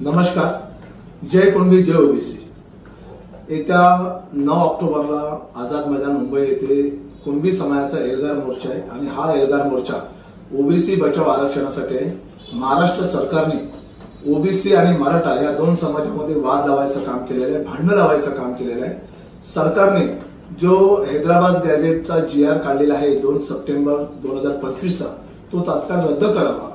नमस्कार. जय कुणबी जय ओबीसी. येत्या 9 ऑक्टोबरला आझाद मैदान मुंबई येथे कुणबी समाजाचा एल्गार मोर्चा आहे आणि हा एल्गार मोर्चा ओबीसी बचाव आरक्षणासाठी आहे. महाराष्ट्र सरकारने ओबीसी आणि मराठा या दोन समाजामध्ये वाद लावायचं काम केलेलं आहे, भांडण लावायचं काम केलेलं आहे. सरकारने जो हैदराबाद गॅझेटचा GR काढलेला आहे 2 सप्टेंबर 2025 चा, तो तात्काळ रद्द करावा.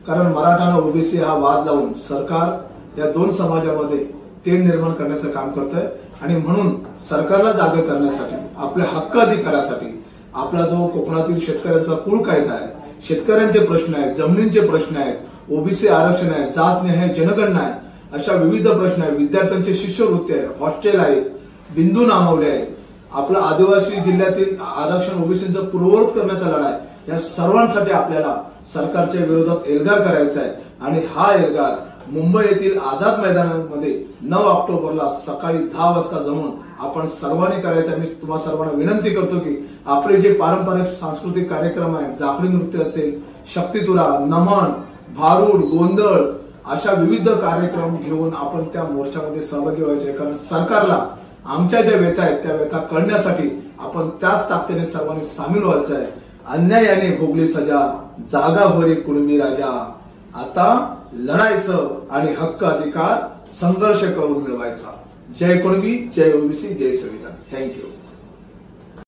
कारण मराठा आणि ओबीसी हा वाद लावून सरकार या दोन समाजामध्ये तेढ निर्माण करण्याचं काम करत आहे आणि म्हणून सरकारला जागे करण्यासाठी, आपल्या हक्क अधिकारासाठी, आपला जो कोकणातील शेतकऱ्यांचा कुळ कायदा आहे, शेतकऱ्यांचे प्रश्न आहेत, जमिनींचे प्रश्न आहेत, ओबीसी आरक्षण आहे, जात न्याय, जनगणना आहे, अशा विविध प्रश्न आहेत, विद्यार्थ्यांचे शिष्यवृत्ती आहे, हॉस्टेल आहेत, बिंदू नामावले आहेत, आपला आदिवासी जिल्ह्यातील आरक्षण ओबीसींचा पूर्ववत करण्याचा लढा आहे. या सर्वांसाठी आपल्याला सरकारच्या विरोधात एल्गार करायचा आहे आणि हा एल्गार मुंबई येथील आझाद मैदानामध्ये 9 ऑक्टोबरला सकाळी 10 वाजता जमून आपण सर्वांनी करायचा. मी तुम्हा सर्वांना विनंती करतो की आपले जे पारंपरिक सांस्कृतिक कार्यक्रम आहेत, जागडी नृत्य असेल, शक्तितुरा, नमन, भारूड, गोंधळ, अशा विविध कार्यक्रम घेऊन आपण त्या मोर्चामध्ये सहभागी व्हायचे. कारण सरकारला आमच्या ज्या व्यथा आहेत त्या व्यथा कळण्यासाठी आपण त्याच ताकदीने सर्वांनी सामील व्हायचं आहे. अन्यायाने भोगली सजा, जागा होरी कुणबी राजा. आता लढायचं आणि हक्क अधिकार संघर्ष करून मिळवायचा. जय कुणबी, जय ओबीसी, जय संविधान. थँक्यू.